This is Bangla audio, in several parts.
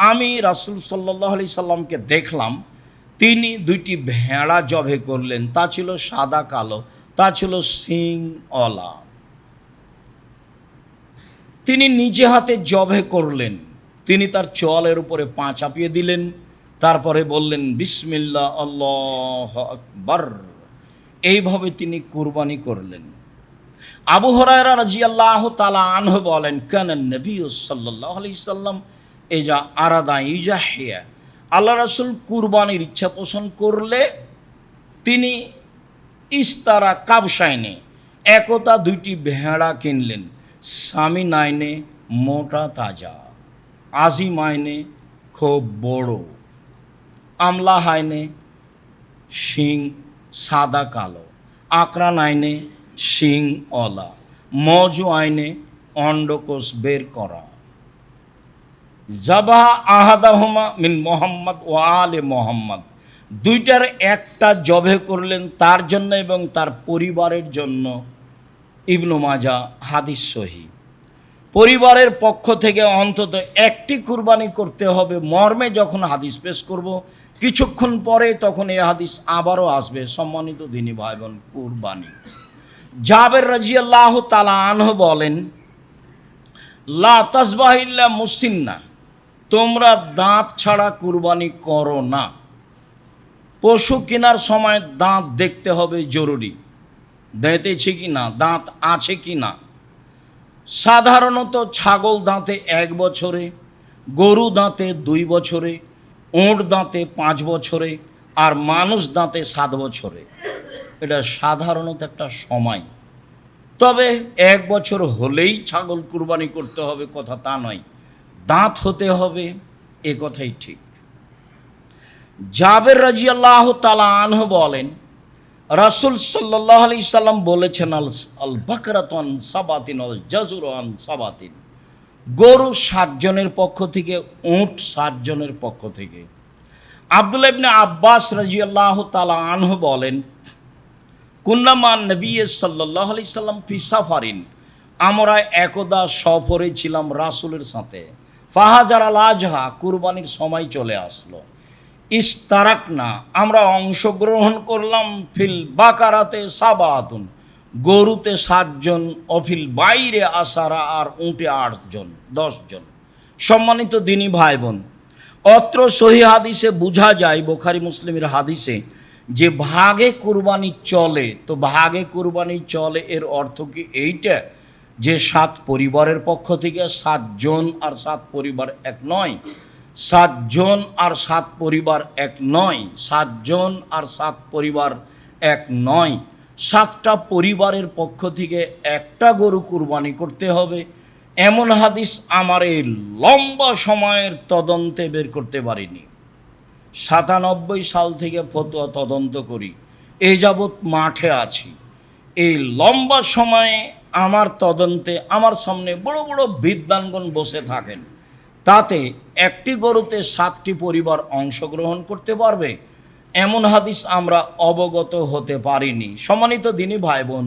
আমি রাসূল সাল্লাল্লাহু আলাইহি সাল্লামকে দেখলাম তিনি দুইটি ভেড়া জবে করলেন, তা ছিল সাদা কালো, তা ছিল সিংওয়ালা। তিনি নিজে হাতে জবে করলেন, তিনি তার চোয়ালের উপরে পা চাপিয়ে দিলেন, তারপরে বললেন বিসমিল্লাহ আল্লাহু আকবার, এইভাবে তিনি কুরবানি করলেন। আবু হুরায়রা রাদিয়াল্লাহু তাআলা আনহু বলেন কানা নবী সাল্লাল্লাহু আলাইহি সাল্লাম ইজা আরাদা ইজাহিয়া, আল্লাহ রাসূল কুরবানির ইচ্ছা পোষণ করলে তিনি ইস্তারা কাবশাইনে, একতা দুইটি ভেড়া কিনলেন, সামি নাইনে মোটা তাজা, আজিম আইনে খুব বড়, আমলা হাইনে শিং সাদা কালো, আকরান আইনে শিং অলা, মজু আইনে অন্ডকোষ বের করা। জাবাহ আহাদাহুমা মিন মোহাম্মদ ও আলে মোহাম্মদ, দুইটার একটা জবে করলেন তার জন্য এবং তার পরিবারের জন্য। ইবনু মাজাহ, হাদিস সহিহ। পরিবারের পক্ষ থেকে অন্তত একটি কুরবানি করতে হবে মর্মে যখন হাদিস পেশ করব, কিছুক্ষণ পরে তখন এই হাদিস আবারও আসবে। সম্মানিত দিনী ভাই বোন, কুরবানি। জাবের রাদিয়াল্লাহু তাআলা আনহু বলেন লা তাসবাহ ইল্লা মুসিন্না, তোমরা দাঁত ছাড়া কুরবানি করো না। পশু কেনার সময় দাঁত দেখতে হবে জরুরি, দাঁতেছে কি না, দাঁত আছে কি না। সাধারণত ছাগল দাঁতে 1 বছরে, গরু দাঁতে 2 বছরে, উট দাঁতে 5 বছরে, আর মানুষ দাঁতে 7 বছরে। এটা সাধারণত একটা সময়। তবে 1 বছর হলেই ছাগল কুরবানি করতে হবে কথা তা নয়, দাঁত হতে হবে, এ কথাই ঠিক। জাবের রাদিয়াল্লাহু তাআলা আনহু বলেন রাসূল সাল্লাল্লাহু আলাইহি সাল্লাম বলেছেন আল বাকরাতু আন সাবাতিন আল জাজুরু আন সাবাতিন, গরু 7 জনের পক্ষ থেকে, উট 7 জনের পক্ষ থেকে। আব্দুল্লাহ ইবনে আব্বাস রাদিয়াল্লাহু তাআলা আনহু বলেন কুন্না মান নবী সাল্লাল্লাহু আলাইহি সাল্লাম ফি সাফারিন, আমরা একদা সফরে ছিলাম রাসূলের সাথে। ফাহাজার আল আজহা, কুরবানির সময় চলে আসলো। ইস্তারাকনা, আমরা অংশগ্রহণ করলাম, ফিল বাকারাতে সাবাতুন, গরুতে 7 জন, অফিল বাইরে আসারা, আর উটে 8 জন, 10 জন। সম্মানিত দিনী ভাই বোন, অত্র সহিহ হাদিসে বোঝা যায়, বুখারী মুসলিমের হাদিসে, যে ভাগে কুরবানি চলে। তো ভাগে কুরবানি চলে এর অর্থ কি এইটা যে 7 পরিবারের পক্ষ থেকে 7 জন আর 7 পরিবার এক নয়, 7 জন আর 7 পরিবার এক নয়, 7 জন আর 7 পরিবার এক নয়, 7টা পরিবারের পক্ষ থেকে একটা গরু কুরবানি করতে হবে। এমন হাদিস আমার এই লম্বা সময়ের তদন্তে বের করতে পারিনি। 97 সাল থেকে ফতোয়া তদন্ত করি, এই যাবৎ মাঠে আছি। এই লম্বা সময়ে আমার তদন্তে আমার সামনে বড় বড় বিদ্বানগণ বসে থাকেন, তাতে একটি গরুতে 7টি পরিবার অংশগ্রহণ করতে পারবে এমন হাদিস আমরা অবগত হতে পারিনি। সম্মানিত দিনী ভাই বোন,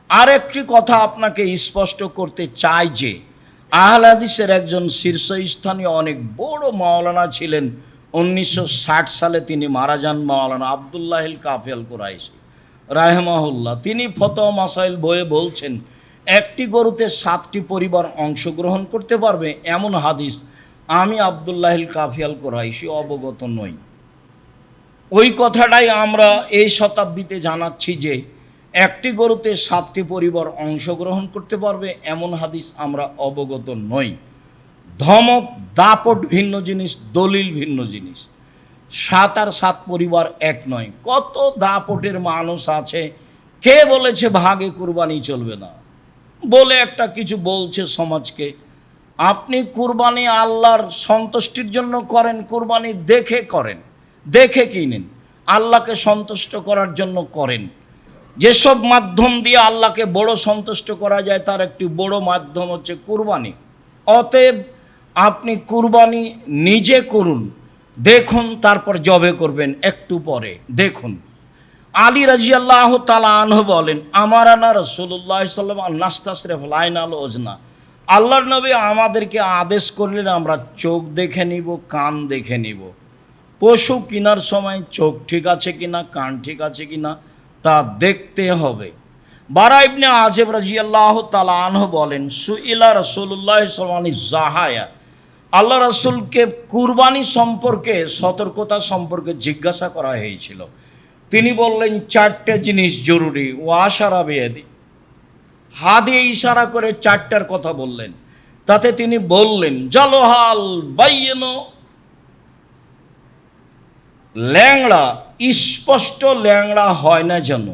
আর একটি কথা আপনাকে স্পষ্ট করতে চাই যে আহলে হাদিসের একজন শীর্ষস্থানীয় অনেক বড় মাওলানা ছিলেন। 1960 সালে তিনি মারা যান, মাওলানা আব্দুল্লাহিল কাফি আল কুরাইশি রাহিমাহুল্লাহ। তিনি ফতোয়া মাসাইল বইয়ে বলছেন একটি গরুতে 7টি পরিবার অংশগ্রহণ করতে পারবে এমন হাদিস আমি আব্দুল্লাহিল কাফি আল কুরাইশি অবগত নই। ওই কথাটাই আমরা এই শতাব্দীতে জানাচ্ছি যে একটি গরুতে 7টি পরিবার অংশগ্রহণ করতে পারবে এমন হাদিস আমরা অবগত নই। ধমক দাপট ভিন্ন জিনিস, দলিল ভিন্ন জিনিস। 7 আর 7 পরিবার এক নয়। কত দাপটের মানুষ আছে, কে বলেছে ভাগে কুরবানি চলবে না বলে একটা কিছু বলছে সমাজকে। আপনি কুরবানি আল্লাহর সন্তুষ্টির জন্য করেন, কুরবানি দেখে করেন, দেখে কিনেন, আল্লাহকে সন্তুষ্ট করার জন্য করেন। যেসব মাধ্যম দিয়ে আল্লাহকে বড় সন্তুষ্ট করা যায় তার একটি বড় মাধ্যম হচ্ছে কুরবানি। অতএব আপনি কুরবানি নিজে করুন, দেখুন, তারপর জবে করবেন একটু পরে দেখুন। আলী রাদিয়াল্লাহু তাআলা আনহু বলেন আমারানা রাসূলুল্লাহ সাল্লাল্লাহু আলাইহি ওয়াসাল্লাম নাস্তাসরিফ লাইনাল ওজনা, আল্লাহর নবী আমাদেরকে আদেশ করলেন আমরা চোখ দেখে নিব, কান দেখে নিব। পশু কেনার সময় চোখ ঠিক আছে কিনা, কান ঠিক আছে কিনা তা দেখতে হবে। বারা ইবনে আযিব রাদিয়াল্লাহু তাআলা আনহু বলেন, সুইলা রাসূলুল্লাহ সাল্লাল্লাহু আলাইহি জাহায়া, আল্লাহ রাসূলকে কুরবানি সম্পর্কে, সতর্কতা সম্পর্কে জিজ্ঞাসা করা হয়েছিল। তিনি বললেন চারটে জিনিস জরুরি। ওয়াশারা বিয়াদি, হাত দিয়ে ইশারা করে চারটার কথা বললেন। তাতে তিনি বললেন জালহাল বাইয়িনো, ল্যাংড়া স্পষ্ট ল্যাংড়া হয় না যেন।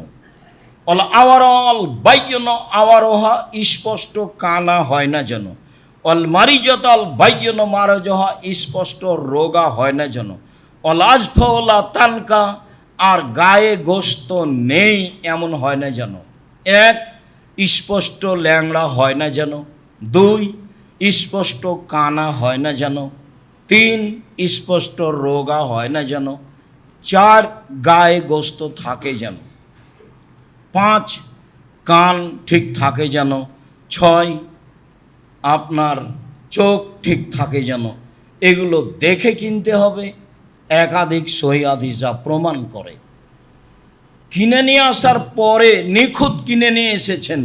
অল আওয়ারল বাইয়িনো, আওয়ারোহা স্পষ্ট কানা হয় না যেন। অল মারিজতাল বাইয়িনো, মারজহা স্পষ্ট রোগা হয় না যেন। অল আজফলা তানকা, আর গায়ে গোস্ত নেই এমন হয় না যেন। এক, স্পষ্ট ল্যাংড়া হয় না যেন। দুই, স্পষ্ট কানা হয় না যেন। তিন, স্পষ্ট রোগা হয় না যেন। চার, গায়ে গোস্ত থাকে যেন। পাঁচ, কান ঠিক থাকে যেন। ছয়, আপনার চোখ ঠিক থাকে যেন। এগুলো দেখে কিনতে হবে। একাধিক সহিহ হাদিস যা প্রমাণ করে। কিনে নিয়ে আসার পরে নিখুঁত কিনে নিয়ে এসেছেন,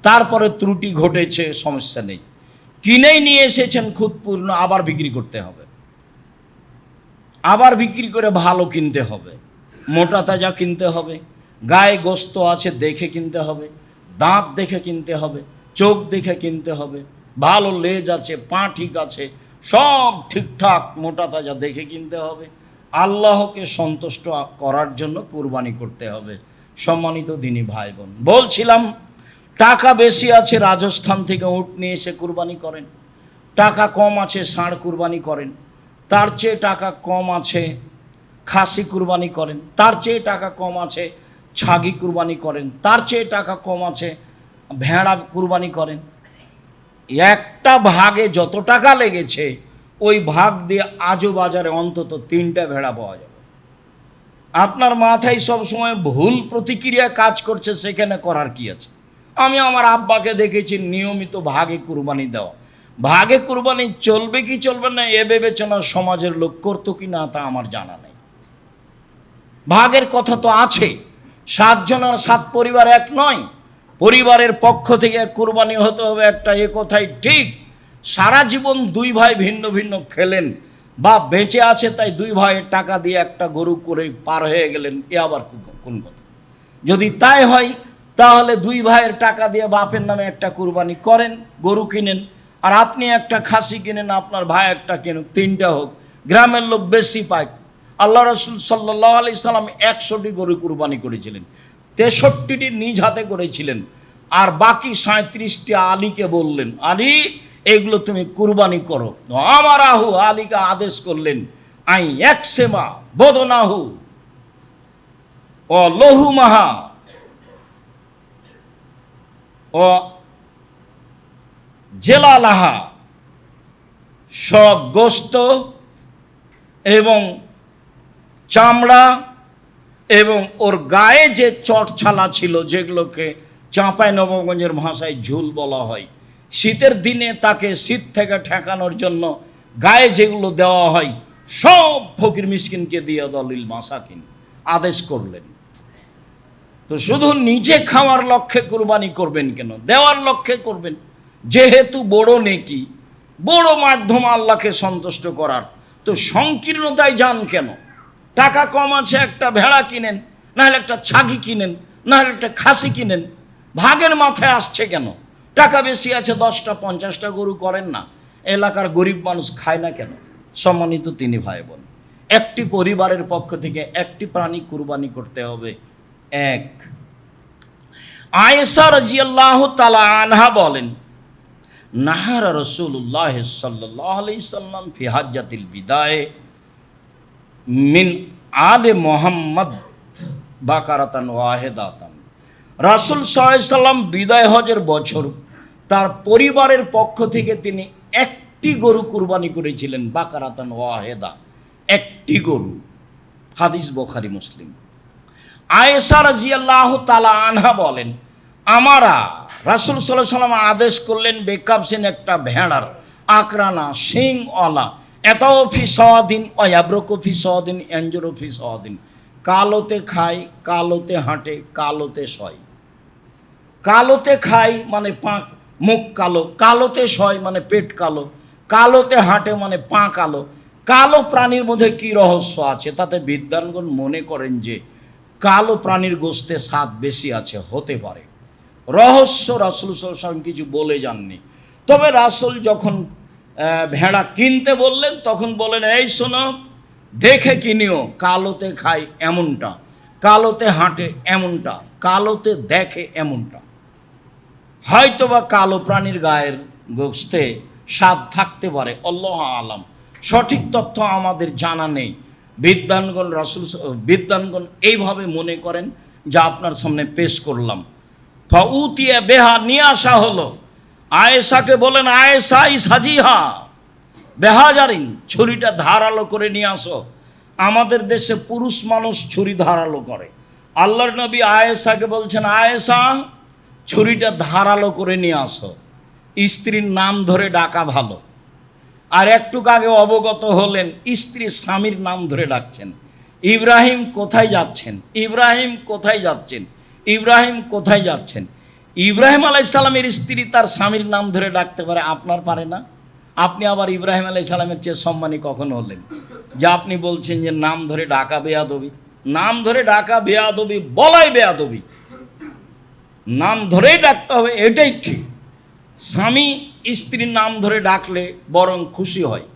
তারপরে ত্রুটি ঘটেছে, সমস্যা নেই। কিনেই নিয়ে এসেছেন খুঁতপূর্ণ, আবার বিক্রি করতে হবে। আবার বিক্রি করে ভালো কিনতে হবে, মোটা তাজা কিনতে হবে, গায়ে গোস্ত আছে দেখে কিনতে হবে, দাঁত দেখে কিনতে হবে, চোখ দেখে কিনতে হবে, ভালো লেজ আছে, পা ঠিক আছে, সব ঠিকঠাক মোটা তাজা দেখে কিনতে হবে। আল্লাহকে সন্তুষ্ট করার জন্য কুরবানি করতে হবে। সম্মানিত দিনী ভাই বোন, বলছিলাম টাকা বেশি আছে রাজস্থান থেকে উট নিয়ে এসে কুরবানি করেন, টাকা কম আছে ষাঁড় কুরবানি করেন, তার চেয়ে টাকা কম আছে খাসি কুরবানি করেন, তার চেয়ে টাকা কম আছে ছাগি কুরবানি করেন, তার চেয়ে টাকা কম আছে ভেড়া কুরবানি করেন। একটা ভাগে যত টাকা লেগেছে ওই ভাগ দিয়ে আজও বাজারে অন্তত 3টা ভেড়া পাওয়া যাবে। আপনার মাথায় সব সময় ভুল প্রতিক্রিয়া কাজ করছে, সেখানে করার কি আছে? আমি আমার আব্বাকে দেখেছি নিয়মিত ভাগে কুরবানি দেওয়া। ভাগে কুরবানি চলবে কি চলবে না এ বিবেচনা সমাজের লোক করতো কি না তা আমার জানা নেই। ভাগের কথা তো আছে, 7 জন আর 7 পরিবার এক নয়। পরিবারের পক্ষ থেকে কুরবানি হতে হবে একটা, এ কথাই ঠিক। সারা জীবন 2 ভাই ভিন্ন ভিন্ন খেলেন বা বেঁচে আছে তাই 2 ভাইয়ের টাকা দিয়ে একটা গরু করে পার হয়ে গেলেন, এ আবার কোন কথা? যদি তাই হয় তাহলে 2 ভাইয়ের টাকা দিয়ে বাপের নামে একটা কুরবানি করেন, গরু কিনেন, আর আপনি একটা খাসি কিনেন, আপনার ভাই একটা কিনুক, 3টা হোক, গ্রামের লোক বেশি পায়। আল্লাহ রাসূল সাল্লাল্লাহু আলাইহি সাল্লাম 100টি গরু কুরবানি করেছিলেন, 63টি নিজ হাতে করেছিলেন, আর বাকি 37টি আলীকে বললেন, আলী এগুলো তুমি কুরবানি করো। আমার আহু, আলীকে আদেশ করলেন, আই একসেমা বদনাহু ও লহুমাহা ও জেলালাহা, সব গোস্ত এবং চামড়া এবং ওর গায়ে যে চটছালা ছিল, যেগুলোকে চাঁপাইনবাবগঞ্জের ভাষায় ঝুল বলা হয়, শীতের দিনে তাকে শীত থেকে ঠেকানোর জন্য গায়ে যেগুলো দেওয়া হয় সব ফকির মিসকিনকে দিয়ে দলিল মাসাকিন আদেশ করলেন। তো শুধু নিজে খাওয়ার লক্ষ্যে কুরবানি করবেন কেন? দেওয়ার লক্ষ্যে করবেন, যেহেতু বড় নেকি, বড় মাধ্যম আল্লাহকে সন্তুষ্ট করার। তো সংকীর্ণতায় যান কেন? টাকা কম আছে একটা ভেড়া কিনেন, নাহলে একটা ছাগি কিনেন, নাহলে একটা খাসি কিনেন। ভাগের মাথায় আসছে কেন? টাকা বেশি আছে 10টা 50টা গরু করেন না। এলাকার গরিব মানুষ খায় না কেন? সম্মানিত তিনি ভাই বোন, একটি পরিবারের পক্ষ থেকে একটি প্রাণী কুরবানি করতে হবে। এক, আয়েশা রাদিয়াল্লাহু তাআলা আনহা বলেন, নাহারা রাসূলুল্লাহ সাল্লাল্লাহু আলাইহি সাল্লাম ফি হাজ্জাতিল বিদায়ে মিন আলে মুহাম্মদ বাকারাতান ওয়াহিদাতান। রাসূল সাল্লাল্লাহু আলাইহি সাল্লাম বিদায় হজের বছর তার পরিবারের পক্ষ থেকে তিনি একটি গরু কুরবানি করেছিলেন, বাকারাতান ওয়াহিদা, একটি গরু। হাদিস বুখারী মুসলিম। আয়েশা রাদিয়াল্লাহু তাআলা আনহা বলেন, আমারা রাসূল সাল্লাল্লাহু আলাইহি সাল্লাম আদেশ করলেন বেকাবসিন একটা ভেড়ার আকরানা শিংওয়ালা এটাও ফি সদিন অয়াব্রকো ফি সদিন এঞ্জুরো ফি সদিন, কালোতে খায়, কালোতে হাঁটে, কালোতে শয়। কালোতে খায় মানে পাঁক মুখ কালো, কালোতে শয় মানে পেট কালো, কালোতে হাঁটে মানে পা কালো। কালো প্রাণীর মধ্যে কি রহস্য আছে? তাতে বিদ্বানগণ মনে করেন যে কালো প্রাণীর গোস্তে স্বাদ বেশি আছে, হতে পারে। রহস্য রাসূল সাল্লাল্লাহু আলাইহি ওয়াসাল্লাম কিছু বলে যাননি। তবে রাসূল যখন ভেড়া কিনতে বললেন তখন বলেন, এই শোনো, দেখে কিনিও, কালোতে খায় এমনটা, কালোতে হাঁটে এমনটা, কালোতে দেখে এমনটা। হয়তোবা কালো প্রাণীর গায়ের গোস্তে স্বাদ থাকতে পারে, আল্লাহু আলাম। সঠিক তথ্য আমাদের জানা নেই। বিদ্বানগণ এইভাবে মনে করেন, যা আপনার সামনে পেশ করলাম। ফাউতিয়া বেহা নিয়ে আসা হলো। আয়েশাকে বলেন, আয়েশা ইসাজিহা বেহাজারিন, ছুরিটা ধারালো করে নিয়ে আসো। আমাদের দেশে পুরুষ মানুষ ছুরি ধারালো করে। আল্লাহর নবী আয়েশাকে বলছেন, আয়েশা ছুরিটা ধারালো করে নিয়ে আসো। স্ত্রীর নাম ধরে ডাকা ভালো। আর একটু আগে অবগত হলেন স্ত্রী স্বামীর নাম ধরে ডাকছেন, ইব্রাহিম কোথায় যাচ্ছেন, ইব্রাহিম কোথায় যাচ্ছেন, ইব্রাহিম কোথায় যাচ্ছেন। ইব্রাহিম আলাইহিস সালামের স্ত্রী তার স্বামীর নাম ধরে ডাকতে পারে, আপনার পারে না? আপনি আবার ইব্রাহিম আলাইহিস সালামের চেয়ে সম্মানী কখন হলেন যে আপনি বলছেন যে নাম ধরে ডাকা বেয়াদবি? নাম ধরে ডাকা বেয়াদবি, বলাই বেয়াদবি। নাম ধরেই ডাকতে হবে, এটাই ঠিক। স্বামী স্ত্রীর নাম ধরে ডাকলে বরং খুশি হয়।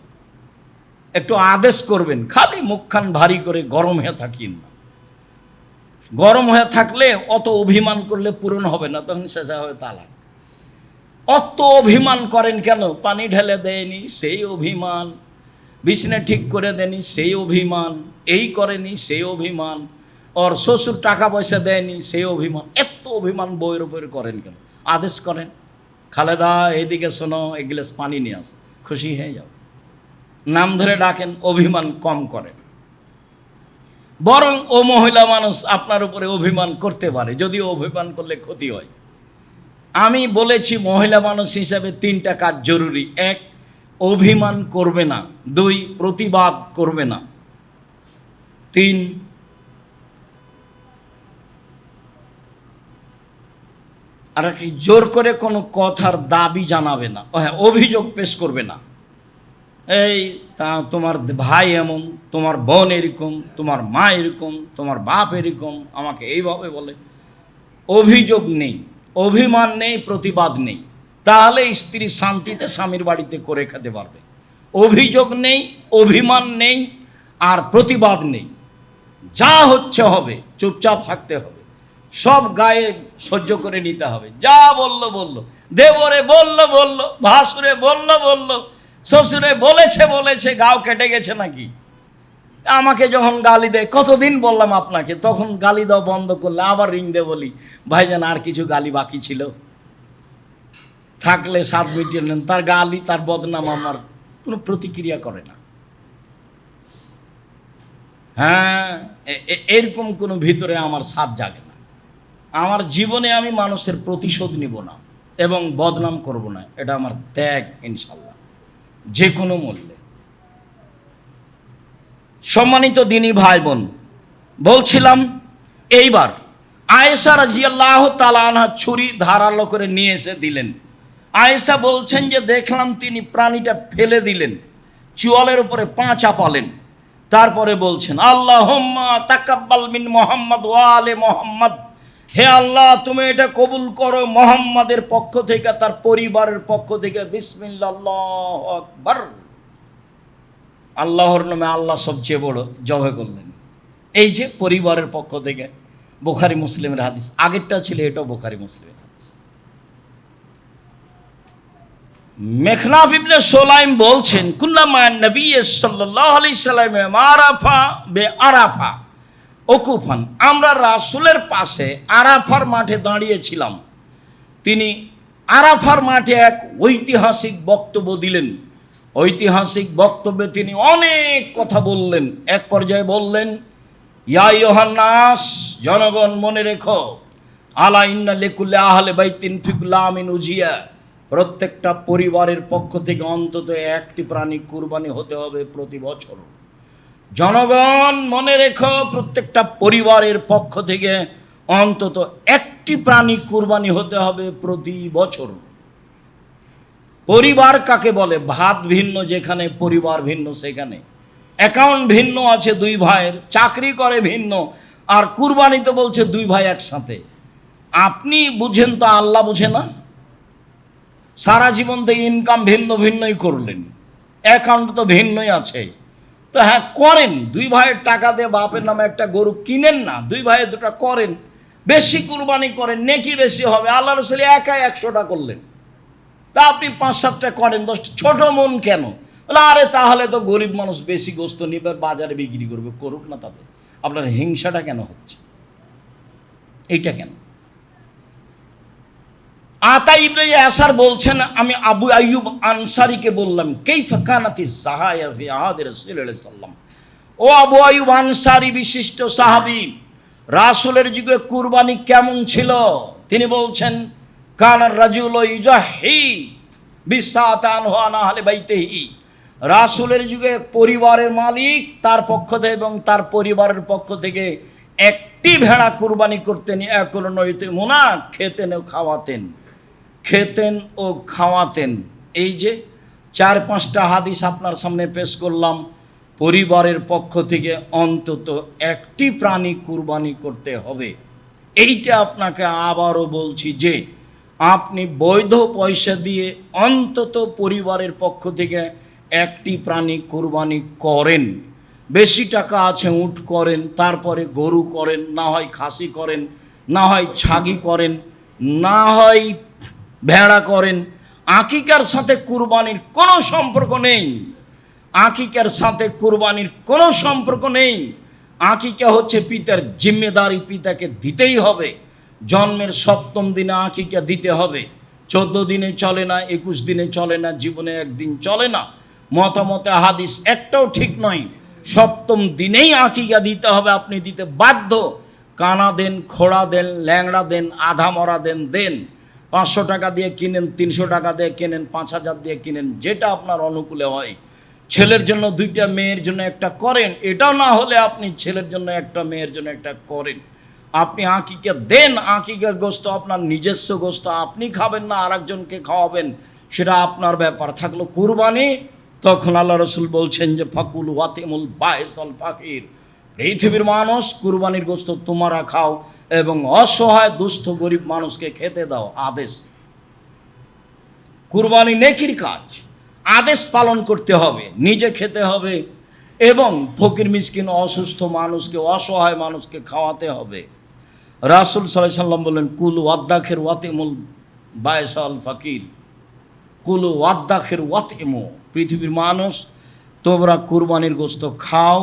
একটু আদেশ করবেন, খালি মুখখান ভারী করে গরম হয়ে থাকিন না। গরম হয়ে থাকলে অত অভিমান করলে পূরণ হবে না, তখন শেষে হবে তালাক। অত অভিমান করেন কেন? পানি ঢেলে দেয়নি সেই অভিমান, বিছানা ঠিক করে দেয়নি সেই অভিমান, এই করেনি সেই অভিমান, ওর শ্বশুর টাকা পয়সা দেয়নি সেই অভিমান। এত অভিমান বইয়ের উপরে করেন কেন? আদেশ করেন, খালেদা এইদিকে শোনো, এক গ্লাস পানি নিয়ে আস, খুশি হয়ে যাও। নাম ধরে ডাকেন, অভিমান কম করেন। বরং ও মহিলা মানুষ আপনার উপরে অভিমান করতে পারে, যদিও অভিমান করলে ক্ষতি হয়। আমি বলেছি মহিলা মানুষ হিসাবে 3টা কাজ জরুরি। 1, অভিমান করবে না। 2, প্রতিবাদ করবে না। 3, আর কি জোর করে কোনো কথার দাবি জানাবে না। হ্যাঁ, অভিযোগ পেশ করবে না। এই তা তোমার ভাই এমন, তোমার বোন এরকম, তোমার মা এরকম, তোমার বাপ এরকম, আমাকে এইভাবে বলে। অভিযোগ নেই, অভিমান নেই, প্রতিবাদ নেই। তাহলে স্ত্রী শান্তিতে স্বামীর বাড়িতে করে খেতে পারবে। অভিযোগ নেই, অভিমান নেই, আর প্রতিবাদ নেই। যা হচ্ছে হবে, চুপচাপ থাকতে হবে, সব গায়ে সহ্য করে নিতে হবে। যা বললো বললো, দেবরে বললো বললো, ভাসুরে বললো বললো, শ্বশুরে বলেছে বলেছে, গাও কেটে গেছে নাকি? আমাকে যখন গালি দেয়, কতদিন বললাম আপনাকে, তখন গালি দাও বন্ধ করলে আবার রিং দে বলি, ভাইজান আর কিছু গালি বাকি ছিল, থাকলে 7 মিনিট নেন। তার গালি, তার বদনাম আমার কোনো প্রতিক্রিয়া করে না। হ্যাঁ, এরকম কোনো ভিতরে আমার সাথ জাগে না। আমার জীবনে আমি মানুষের প্রতিশোধ নিব না এবং বদনাম করব না, এটা আমার ত্যাগ ইনশাল্লাহ, যে কোনো মূল্যে। সম্মানিত দিনী ভাই বোন, বলছিলাম এইবার আয়েশা রাদিয়াল্লাহু তাআলা আনহা ছুরি ধারালো করে নিয়ে এসে দিলেন। আয়েশা বলছেন যে দেখলাম তিনি প্রাণীটা ফেলে দিলেন, চুয়ালের উপরে পা চাপালেন, তারপরে বলছেন, আল্লাহুম্মা তাকাব্বাল মিন মুহাম্মদ ওয়া আলে মুহাম্মদ, হে আল্লাহ তুমি এটা কবুল করো মুহাম্মাদের পক্ষ থেকে, তার পরিবারের পক্ষ থেকে। বিসমিল্লাহ, আল্লাহু আকবার। আল্লাহর নামে আল্লাহ সবচেয়ে বড়, জবে করলেন। এই যে পরিবারের পক্ষ থেকে, বুখারী মুসলিমের হাদিস। আগেরটা ছিল, এটাও বুখারী মুসলিমের হাদিস। মেখনাফ ইবনে সুলাইম বলছেন, কুল্লামা নবী সাল্লাল্লাহু আলাইহি সাল্লাম আরাফা বে আরাফা ওকুফান, আমরা রাসূলের পাশে আরাফার মাঠে দাঁড়িয়েছিলাম। তিনি আরাফার মাঠে এক ঐতিহাসিক বক্তব্য দিলেন। ঐতিহাসিক বক্তব্যে তিনি অনেক কথা বললেন। এক পর্যায়ে বললেন, ইয়া আইয়ুহান নাস, জনগণ মনে রেখো, আলা ইন্না লিকুল্লি আহলি বাইতিন ফি কুল্লি আমিন উজিয়া, প্রত্যেকটা পরিবারের পক্ষ থেকে অন্তত একটি প্রাণী কুরবানি হতে হবে প্রতি বছর। জনগণ মনে রেখো, প্রত্যেকটা পরিবারের পক্ষ থেকে অন্তত একটি প্রাণী কুরবানি হতে হবে প্রতি বছর। পরিবার কাকে বলে? ভাত ভিন্ন যেখানে, পরিবার ভিন্ন সেখানে। অ্যাকাউন্ট ভিন্ন আছে দুই ভাইয়ের, চাকরি করে ভিন্ন, আর কুরবানি তো বলছে দুই ভাই একসাথে। আপনি বুঝেন তো, আল্লাহ বুঝে না? সারা জীবন তো ইনকাম ভিন্ন ভিন্নই করলেন, অ্যাকাউন্ট তো ভিন্নই আছে। তো হ্যাঁ করেন, দুই ভাইয়ের টাকা দিয়ে বাপের নামে একটা গরু কিনেন না, দুই ভাইয়ের দুটা করেন, বেশি কুরবানি করেন, নেকি বেশি হবে। আল্লাহ রসুল একাই 100টা করলেন, তা আপনি 5-7টা করেন, 10টা। ছোট মন কেন? বলে আরে তাহলে তো গরিব মানুষ বেশি গোস্ত নিবে, বাজারে বিক্রি করবে, করুক না, তাতে আপনার হিংসাটা কেন হচ্ছে? এইটা কেন? আতা ইবনে ইয়াসার বলছেন, আমি আবু আইয়ুব আনসারীকে বললাম, কাইফা কানাতি যাহায়া ফি আহাদি রাসূলুল্লাহ সাল্লাল্লাহু আলাইহি ওয়াসাল্লাম। ও আবু আইয়ুব আনসারী, বিশিষ্ট সাহাবী, রাসূলের যুগে কুরবানি কেমন ছিল? তিনি বলছেন, কানার রাজুলু ইউজাহি বিসাতান ওয়া আনা আহলি বাইতিহি। রাসূলের যুগে পরিবারের মালিক তার পক্ষ থেকে এবং তার পরিবারের পক্ষ থেকে একটি ভেড়া কুরবানি করতেন। একুল নইতে মুনা, খেতেন ও খাওয়াতেন, খেতেন ও খাওয়াতেন। এই যে 4-5টা হাদিস আপনার সামনে পেশ করলাম, পরিবারের পক্ষ থেকে অন্তত একটি প্রাণী কুরবানি করতে হবে। এইটা আপনাকে আবারও বলছি যে আপনি বৈধ পয়সা দিয়ে অন্তত পরিবারের পক্ষ থেকে একটি প্রাণী কুরবানি করেন। বেশি টাকা আছে উট করেন, তারপরে গরু করেন, না হয় খাসি করেন, না হয় ছাগি করেন, না হয় ভেড়া করেন। আকিকার সাথে কুরবানির কোনো সম্পর্ক নেই, আকিকার সাথে কুরবানির কোনো সম্পর্ক নেই। আকিকা হচ্ছে পিতার জিম্মেদারি, পিতাকে দিতেই হবে। জন্মের 7ম দিনে আকিকা দিতে হবে, 14 দিনে চলে না, 21 দিনে চলে না, জীবনে একদিন চলে না। মতামতে হাদিস একটাও ঠিক নয়, 7ম দিনেই আকিকা দিতে হবে, আপনি দিতে বাধ্য। কানা দেন, খোড়া দেন, ল্যাংড়া দেন, আধা মরা দেন, দেন। 500 টাকা দিয়ে কিনেন, 300 টাকা দিয়ে কিনেন, 5000 দিয়ে কিনেন, যেটা আপনার অনুকূলে হয়। ছেলের জন্য 2টা, মেয়ের জন্য একটা করেন। এটাও না হলে আপনি ছেলের জন্য একটা, মেয়ের জন্য একটা করেন। আপনি আকিকা দেন, আকিকার গোস্ত আপনার নিজস্ব গোস্ত, আপনি খাবেন না আরেকজনকে খাওয়াবেন, সেটা আপনার ব্যাপার। থাকলো কুরবানি, তখন আল্লাহ রসুল বলছেন যে ফাকুল ওয়াতিমুল বায়েসাল ফাকির, পৃথিবীর মানুষ কুরবানির গোস্ত তোমরা খাও এবং অসহায় দুস্থ গরিব মানুষকে খেতে দাও। আদেশ, কুরবানি নেকির কাজ, আদেশ পালন করতে হবে, নিজে খেতে হবে এবং ফকির মিসকিন অসুস্থ মানুষকে, অসহায় মানুষকে খাওয়াতে হবে। রাসূল সাল্লাল্লাহু আলাইহি ওয়াসাল্লাম বললেন, কুল ওয়াদ্দাখির ওয়াতিমুল বায়েসাল ফাকির, কুল ওয়াদ্দাখির ওয়াতিমু, পৃথিবীর মানুষ তোমরা কুরবানির গোস্ত খাও,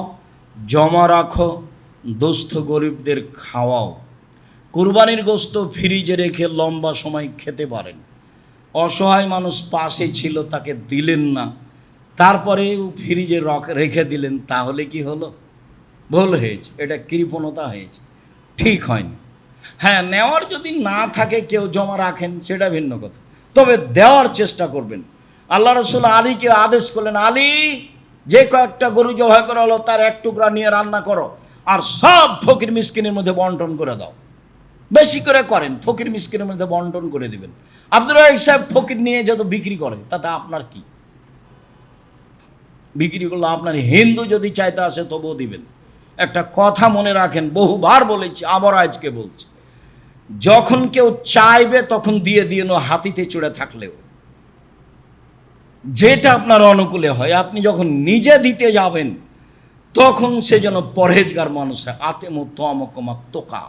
জমা রাখো, দুস্থ গরিবদের খাওয়াও। কুরবানির গোস্ত ফ্রিজে রেখে লম্বা সময় খেতে পারেন। অসহায় মানুষ পাশে ছিল, তাকে দিলেন না, তারপরে ফ্রিজে রেখে দিলেন, তাহলে কি হলো? ভুল হয়েছে, এটা কৃপণতা হয়েছে, ঠিক হয়নি। হ্যাঁ, নেওয়ার যদি না থাকে, কেউ জমা রাখেন, সেটা ভিন্ন কথা, তবে দেওয়ার চেষ্টা করবেন। আল্লাহ রসুল আলীকে আদেশ করলেন, আলী, যে কয়েকটা গরু জবাই করা হলো তার 1 টুকরা নিয়ে রান্না করো, আর সব ফকির মিসকিনের মধ্যে বন্টন করে দাও। বেশি করে করেন, ফকির মিসকিনের মধ্যে বন্টন করে দিবেন। আব্দুর রাজ্জাক সাহেব ফকির নিয়ে যত বিক্রি করে, তাতে আপনার কি? বিক্রি করলে আপনার, হিন্দু যদি চাইতে আসে তবুও দিবেন। একটা কথা মনে রাখেন, বহুবার বলেছি, আবার আজকে বলছি, যখন কেউ চাইবে তখন দিয়ে দিয়ে হাতিতে চড়ে থাকলেও, যেটা আপনার অনুকূলে হয়। আপনি যখন নিজে দিতে যাবেন তখন সে যেন পরহেজগার মানুষ হয়। আতেমু তোয়ামকমা তোকা,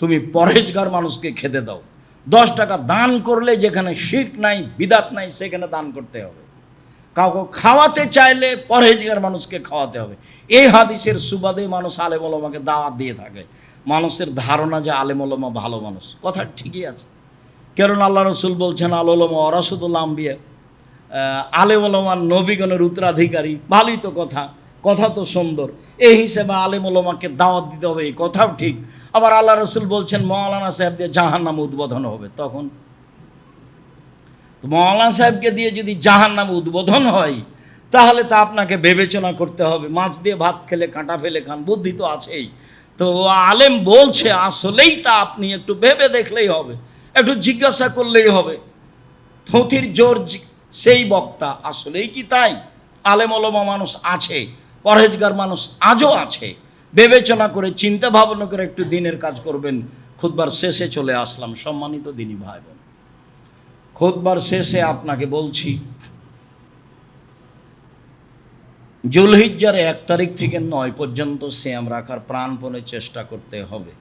তুমি পরহেজগার মানুষকে খেতে দাও। 10 টাকা দান করলে যেখানে শিরক নাই, বিদাত নাই, সেখানে দান করতে হবে। কাউকে খাওয়াতে চাইলে পরহেজগার মানুষকে খাওয়াতে হবে। এই হাদিসের সুবাদে মানুষ আলেম ওলামাকে দাওয়াত দিয়ে থাকে। মানুষের ধারণা যে আলেম ওলামা ভালো মানুষ, কথা ঠিকই আছে, কারণ আল্লাহ রসুল বলছেন আল ওলামা ওয়ারাসাতুল আম্বিয়া, আলেম ওলামা নবীগণের উত্তরাধিকারী। ভালোই তো কথা, কথা তো সুন্দর। এই হিসেবে আলেম ওলামাকে দাওয়াত দিতে হবে, এই কথাও ঠিক। আবার আল্লাহ রসুল বলছেন মৌলানা সাহেব দিয়ে জাহান্নাম উদ্বোধন হবে। তখন মৌলানা সাহেবকে দিয়ে যদি জাহান্নাম উদ্বোধন হয়, তাহলে তা আপনাকে বিবেচনা করতে হবে। মাছ দিয়ে ভাত খেলে কাঁটা ফেলে খান, বুদ্ধি তো আছেই। তো আলেম বলছে আসলেই তা আপনি একটু ভেবে দেখলেই হবে, একটু জিজ্ঞাসা করলেই হবে। থুথির জোর সেই বক্তা, আসলেই কি তাই? আলেম ওলামা মানুষ আছে, পরহেজগার মানুষ আজও আছে। বিবেচনা করে চিন্তা ভাবনা করে একটু দিনের কাজ করবেন। খুতবার শেষে চলে আসলাম, সম্মানিত দিনী ভাই বোন। খুতবার শেষে আপনাকে বলছি, জুলহিজ্জার 1 তারিখ থেকে 9 পর্যন্ত সিয়াম রাখার প্রাণপণে চেষ্টা করতে হবে।